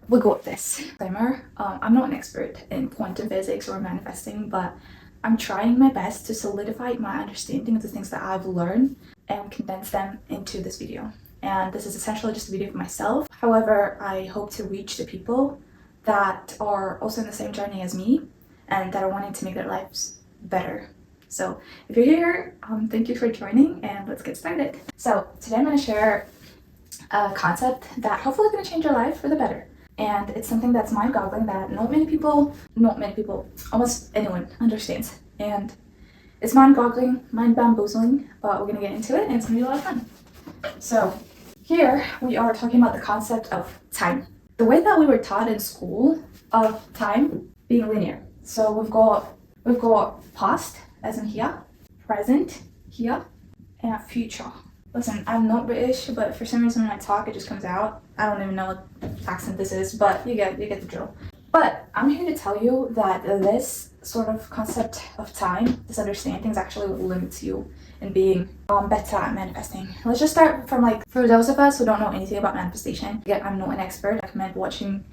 we'll go with this. Disclaimer, I'm not an expert in quantum physics or manifesting, but I'm trying my best to solidify my understanding of the things that I've learned and condense them into this video. And this is essentially just a video for myself. However, I hope to reach the people that are also in the same journey as me and that are wanting to make their lives better. So if you're here, thank you for joining, and let's get started. So today I'm going to share a concept that hopefully is going to change your life for the better. And it's something that's mind-boggling that not many people, almost anyone understands. And it's mind-boggling, mind-bamboozling, but we're going to get into it and it's going to be a lot of fun. So here we are talking about the concept of time. The way that we were taught in school of time being linear. So we've got past, as in here, present, here, and future. Listen, I'm not British, but for some reason when I talk, it just comes out. I don't even know what accent this is, but you get the drill. But I'm here to tell you that this sort of concept of time, this understanding, is actually what limits you in being better at manifesting. Let's just start from for those of us who don't know anything about manifestation. Again, I'm not an expert. I recommend watching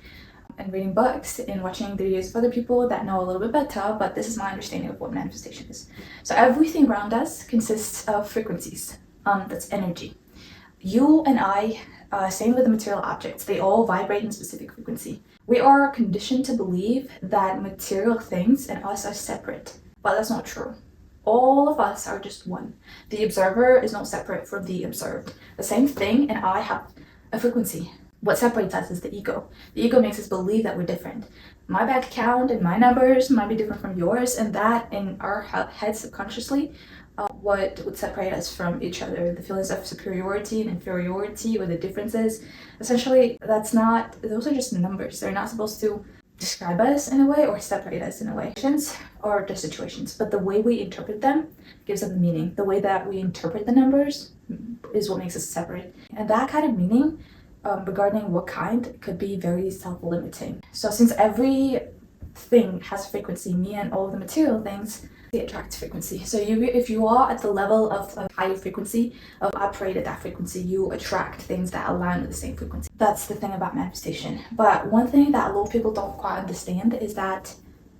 and reading books and watching the videos of other people that know a little bit better, but this is my understanding of what manifestation is. So everything around us consists of frequencies. That's energy. You and I, same with the material objects, they all vibrate in a specific frequency. We are conditioned to believe that material things and us are separate, but that's not true. All of us are just one. The observer is not separate from the observed. The same thing and I have a frequency. What separates us is the ego. The ego makes us believe that we're different. My bank account and my numbers might be different from yours, and that in our heads subconsciously, what would separate us from each other, the feelings of superiority and inferiority, or the differences. Essentially, those are just numbers. They're not supposed to describe us in a way or separate us in a way. Or the situations, but the way we interpret them gives them the meaning. The way that we interpret the numbers is what makes us separate. And that kind of meaning, regarding what kind, could be very self-limiting. So since everything has frequency, me and all of the material things, they attract frequency. So if you are at the level of a higher frequency, of operate at that frequency, you attract things that align with the same frequency. That's the thing about manifestation. But one thing that a lot of people don't quite understand is that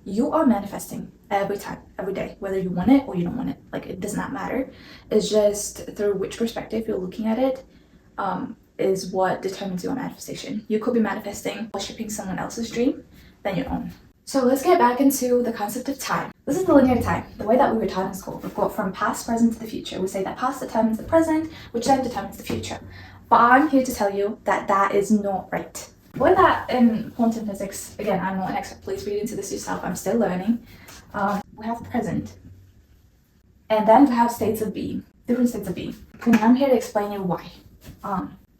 you are manifesting every time, every day, whether you want it or you don't want it. It does not matter. It's just through which perspective you're looking at it is what determines your manifestation. You could be manifesting worshipping someone else's dream than your own. So let's get back into the concept of time. This is the linear time, the way that we were taught in school. We've got from past, present to the future. We say that past determines the present, which then determines the future. But I'm here to tell you that that is not right. The way that in quantum physics, again, I'm not an expert, please read into this yourself, I'm still learning. We have present, and then we have states of being, different states of being. And I'm here to explain you why.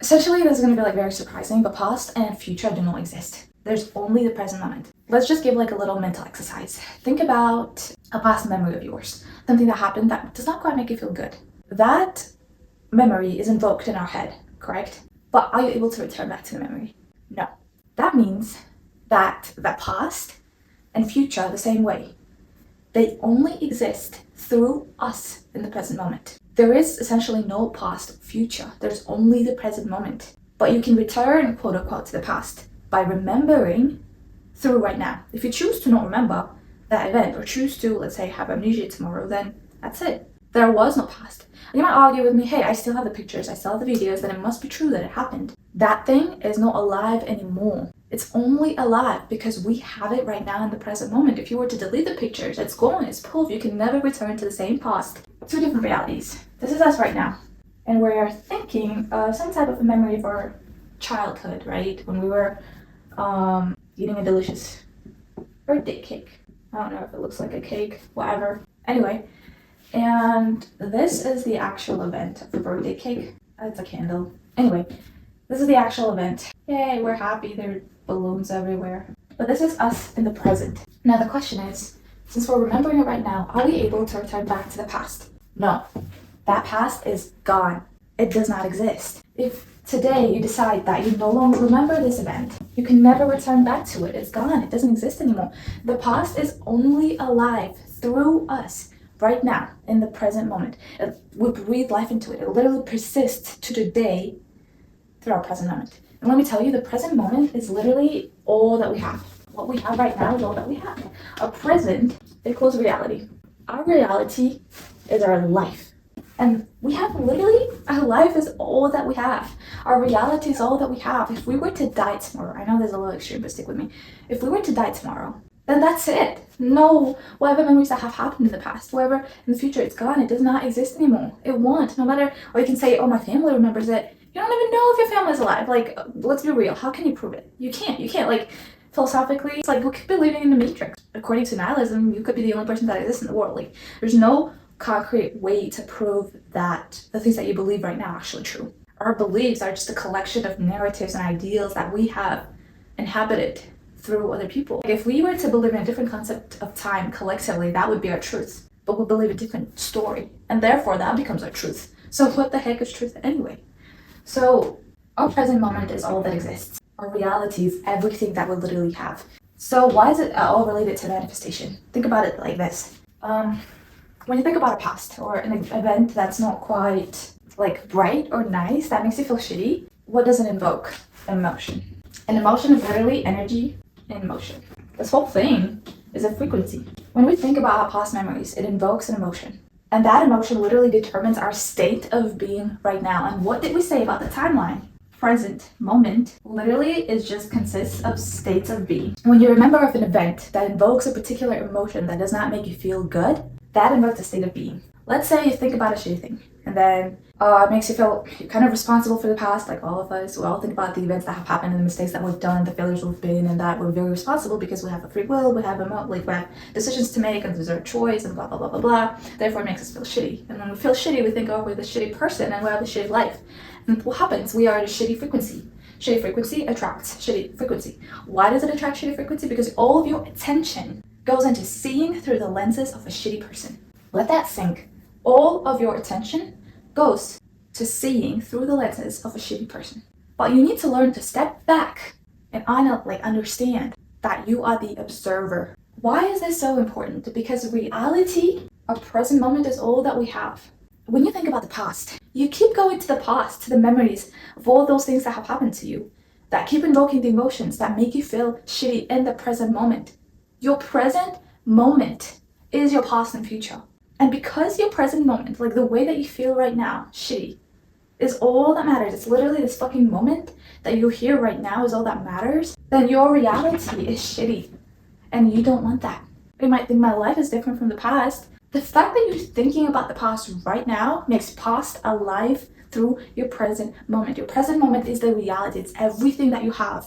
Essentially, this is going to be very surprising, but past and future do not exist. There's only the present moment. Let's just give a little mental exercise. Think about a past memory of yours, something that happened that does not quite make you feel good. That memory is invoked in our head, correct? But are you able to return back to the memory? No. That means that the past and future are the same way. They only exist through us in the present moment. There is essentially no past or future. There's only the present moment. But you can return, quote unquote, to the past by remembering through right now. If you choose to not remember that event or choose to, let's say, have amnesia tomorrow, then that's it. There was no past. You might argue with me, hey, I still have the pictures, I still have the videos, then it must be true that it happened. That thing is not alive anymore. It's only alive because we have it right now in the present moment. If you were to delete the pictures, it's gone, it's proof. You can never return to the same past. Two different realities. This is us right now. And we're thinking of some type of a memory of our childhood, right? When we were eating a delicious birthday cake. I don't know if it looks like a cake, whatever. Anyway, and this is the actual event of the birthday cake. It's a candle. Anyway, this is the actual event. Yay, we're happy. There are balloons everywhere. But this is us in the present. Now the question is, since we're remembering it right now, are we able to return back to the past? No. That past is gone. It does not exist. If today you decide that you no longer remember this event, you can never return back to it. It's gone. It doesn't exist anymore. The past is only alive through us right now in the present moment. We breathe life into it. It literally persists to today through our present moment. And let me tell you, the present moment is literally all that we have. What we have right now is all that we have. A present equals reality. Our reality is our life. And we have literally, our life is all that we have. Our reality is all that we have. If we were to die tomorrow, I know there's a little extreme, but stick with me. If we were to die tomorrow, then that's it. No, whatever memories that have happened in the past, whatever in the future, it's gone. It does not exist anymore. It won't. No matter, or you can say, oh, my family remembers it. You don't even know if your family's alive. Like, let's be real. How can you prove it? You can't. Like, philosophically, it's like we could be living in the Matrix. According to nihilism, you could be the only person that exists in the world. Like, there's no concrete way to prove that the things that you believe right now are actually true. Our beliefs are just a collection of narratives and ideals that we have inhabited through other people. Like, if we were to believe in a different concept of time collectively, that would be our truth. But we believe a different story, and therefore that becomes our truth. So what the heck is truth anyway? So our present moment is all that exists. Our reality is everything that we literally have. So why is it all related to manifestation? Think about it like this. When you think about a past or an event that's not quite like bright or nice, that makes you feel shitty, what does it invoke? Emotion. And emotion is literally energy in motion. This whole thing is a frequency. When we think about our past memories, it invokes an emotion. And that emotion literally determines our state of being right now. And what did we say about the timeline? Present moment literally consists of states of being. When you remember of an event that invokes a particular emotion that does not make you feel good, that invokes a state of being. Let's say you think about a shitty thing, and then it makes you feel kind of responsible for the past, like all of us. We all think about the events that have happened and the mistakes that we've done, the failures we've been, and that we're very responsible because we have a free will, we have we have decisions to make, and there's our choice, and blah, blah, blah, blah, blah. Therefore, it makes us feel shitty. And when we feel shitty, we think, oh, we're the shitty person, and we have a shitty life. And what happens? We are the shitty frequency. Shitty frequency attracts shitty frequency. Why does it attract shitty frequency? Because all of your attention goes into seeing through the lenses of a shitty person. Let that sink. All of your attention goes to seeing through the lenses of a shitty person. But you need to learn to step back and understand that you are the observer. Why is this so important? Because reality, our present moment, is all that we have. When you think about the past, you keep going to the past, to the memories of all those things that have happened to you, that keep invoking the emotions that make you feel shitty in the present moment. Your present moment is your past and future. And because your present moment, like the way that you feel right now, shitty, is all that matters, it's literally this fucking moment that you're here right now is all that matters, then your reality is shitty. And you don't want that. You might think my life is different from the past. The fact that you're thinking about the past right now makes past alive through your present moment. Your present moment is the reality. It's everything that you have.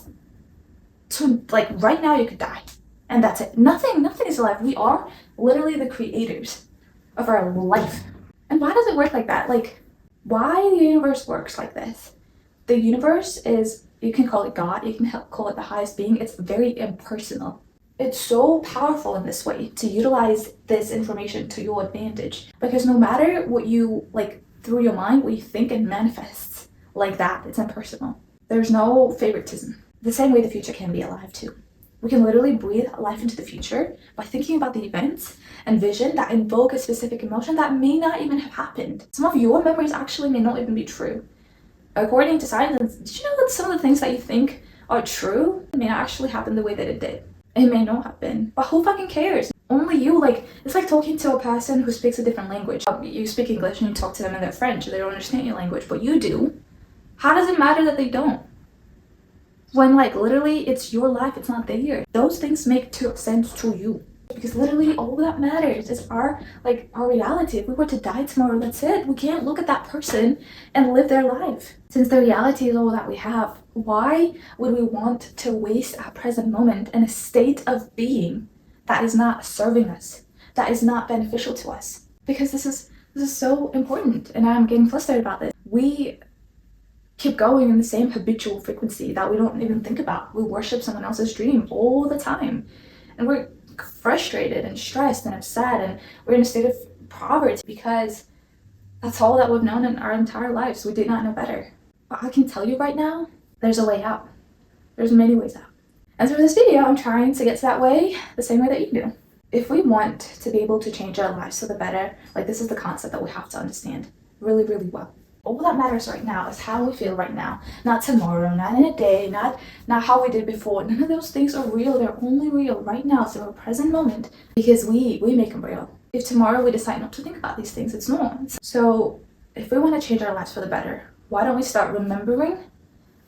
So, like, right now you could die. And that's it. Nothing is alive. We are literally the creators of our life. And why does it work like that? Like, why the universe works like this? The universe is, you can call it God, you can call it the highest being. It's very impersonal. It's so powerful in this way to utilize this information to your advantage, because no matter what you like through your mind, what you think and manifests like that, it's impersonal. There's no favoritism. The same way the future can be alive too. We can literally breathe life into the future by thinking about the events and vision that invoke a specific emotion that may not even have happened. Some of your memories actually may not even be true. According to science, did you know that some of the things that you think are true may not actually happen the way that it did? It may not have been. But who fucking cares? Only you. Like, it's like talking to a person who speaks a different language. You speak English and you talk to them in their French. They don't understand your language, but you do. How does it matter that they don't? When, like, literally it's your life, it's not theirs. Those things make sense to you. Because literally all that matters is our reality. If we were to die tomorrow, that's it. We can't look at that person and live their life. Since the reality is all that we have, why would we want to waste our present moment in a state of being that is not serving us, that is not beneficial to us? Because this is so important, and I'm getting frustrated about this. We keep going in the same habitual frequency that we don't even think about. We worship someone else's dream all the time, and we're frustrated and stressed and upset, and we're in a state of poverty because that's all that we've known in our entire lives. We did not know better. But I can tell you right now, there's a way out. There's many ways out. And through this video, I'm trying to get to that way the same way that you do. If we want to be able to change our lives for the better, like, this is the concept that we have to understand really, really well. All that matters right now is how we feel right now, not tomorrow, not in a day, not how we did before. None of those things are real. They're only real right now. So our present moment, because we make them real. If tomorrow we decide not to think about these things, it's normal. So if we want to change our lives for the better, why don't we start remembering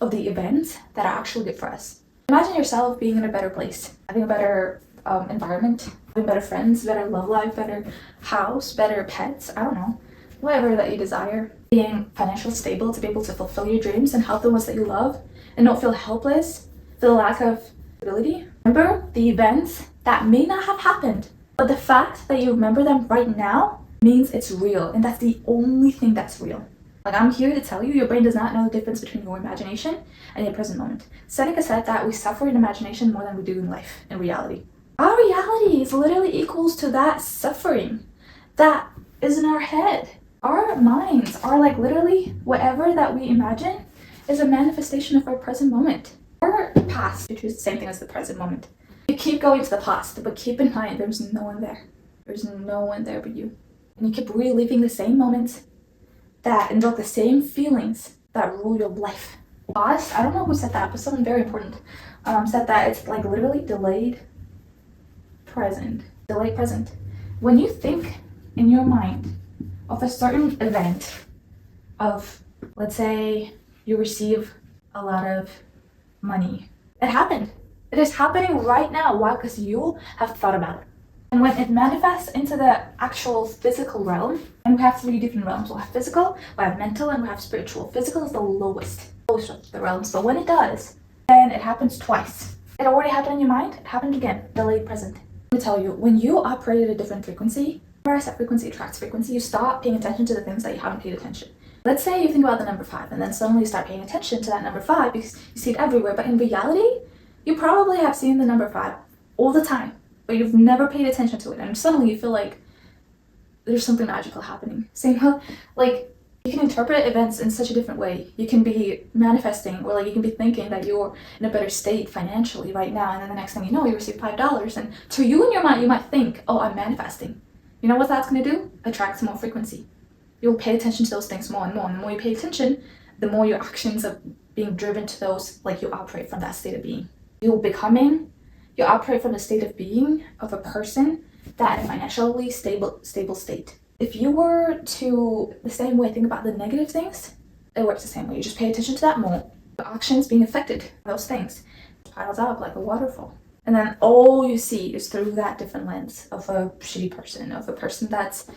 of the events that are actually good for us? Imagine yourself being in a better place, having a better environment, having better friends, better love life, better house, better pets, I don't know, whatever that you desire. Being financially stable to be able to fulfill your dreams and help the ones that you love and not feel helpless, feel lack of ability. Remember the events that may not have happened, but the fact that you remember them right now means it's real, and that's the only thing that's real. Like, I'm here to tell you, your brain does not know the difference between your imagination and your present moment. Seneca said that we suffer in imagination more than we do in life, in reality. Our reality is literally equals to that suffering that is in our head. Our minds are like literally whatever that we imagine is a manifestation of our present moment. Our past, which is the same thing as the present moment. You keep going to the past, but keep in mind there's no one there. There's no one there but you. And you keep reliving the same moments that invoke the same feelings that rule your life. Past, I don't know who said that, but someone very important said that it's like literally delayed present. Delayed present. When you think in your mind of a certain event, of, let's say, you receive a lot of money. It happened. It is happening right now. Why? Because you have thought about it. And when it manifests into the actual physical realm, and we have 3 different realms. We'll have physical, we have mental, and we have spiritual. Physical is the lowest of the realms, but when it does, then it happens twice. It already happened in your mind, it happened again, delayed present. Let me tell you, when you operate at a different frequency, whereas that frequency attracts frequency, you stop paying attention to the things that you haven't paid attention. Let's say you think about the number 5, and then suddenly you start paying attention to that number 5 because you see it everywhere, but in reality, you probably have seen the number 5 all the time, but you've never paid attention to it, and suddenly you feel like there's something magical happening. Same like, you can interpret events in such a different way. You can be manifesting, or like you can be thinking that you're in a better state financially right now, and then the next thing you know, you receive $5, and to you in your mind, you might think, oh, I'm manifesting. You know what that's going to do? Attracts more frequency. You'll pay attention to those things more and more, and the more you pay attention, the more your actions are being driven to those, like you operate from that state of being. You operate from the state of being of a person that in a financially stable state. If you were to, the same way, think about the negative things, it works the same way. You just pay attention to that more. The actions being affected by those things piles up like a waterfall. And then all you see is through that different lens of a shitty person, of a person that's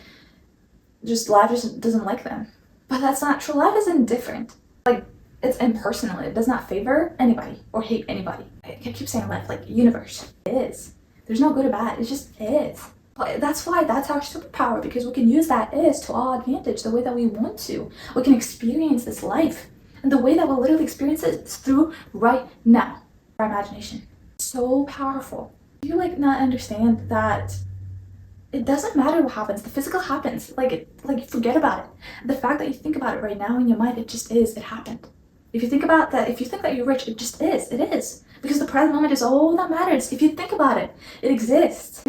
just, life just doesn't like them. But that's not true. Life is indifferent. Like, it's impersonal. It does not favor anybody or hate anybody. I keep saying life, like universe. It is. There's no good or bad. It just is. That's why that's our superpower, because we can use that is to our advantage the way that we want to. We can experience this life. And the way that we'll literally experience it is through right now. Our imagination. So powerful. Do you not understand that it doesn't matter what happens, the physical happens, forget about it. The fact that you think about it right now in your mind, it just is, it happened. If you think that you're rich, it just is, it is. Because the present moment is all that matters. If you think about it, it exists,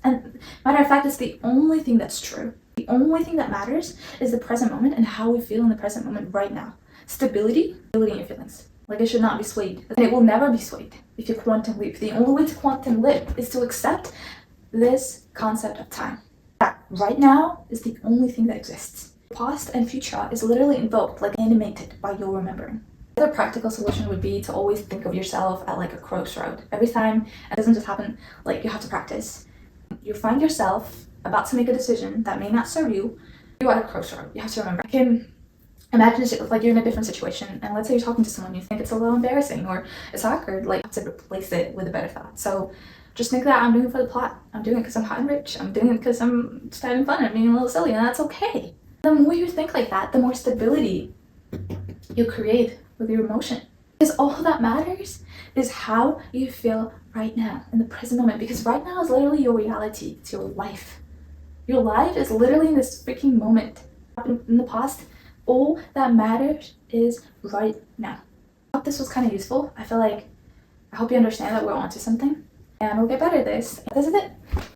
And matter of fact, it's the only thing that's true. The only thing that matters is the present moment and how we feel in the present moment right now. Stability in your feelings. It should not be swayed. And it will never be swayed if you quantum leap. The only way to quantum leap is to accept this concept of time. That right now is the only thing that exists. Past and future is literally invoked, animated by your remembering. The practical solution would be to always think of yourself at a crossroad. Every time, it doesn't just happen, you have to practice. You find yourself about to make a decision that may not serve you. You're at a crossroad. You have to remember. I can imagine you're in a different situation, and let's say you're talking to someone, you think it's a little embarrassing or it's awkward, you have to replace it with a better thought. So just think that I'm doing it for the plot. I'm doing it because I'm hot and rich. I'm doing it because I'm just having fun and being a little silly, and that's okay. The more you think like that, the more stability you create with your emotion. Because all that matters is how you feel right now, in the present moment. Because right now is literally your reality. It's your life. Your life is literally in this freaking moment. In the past, all that matters is right now. I hope this was kind of useful. I hope you understand that we're onto something. And we'll get better at this. This is it.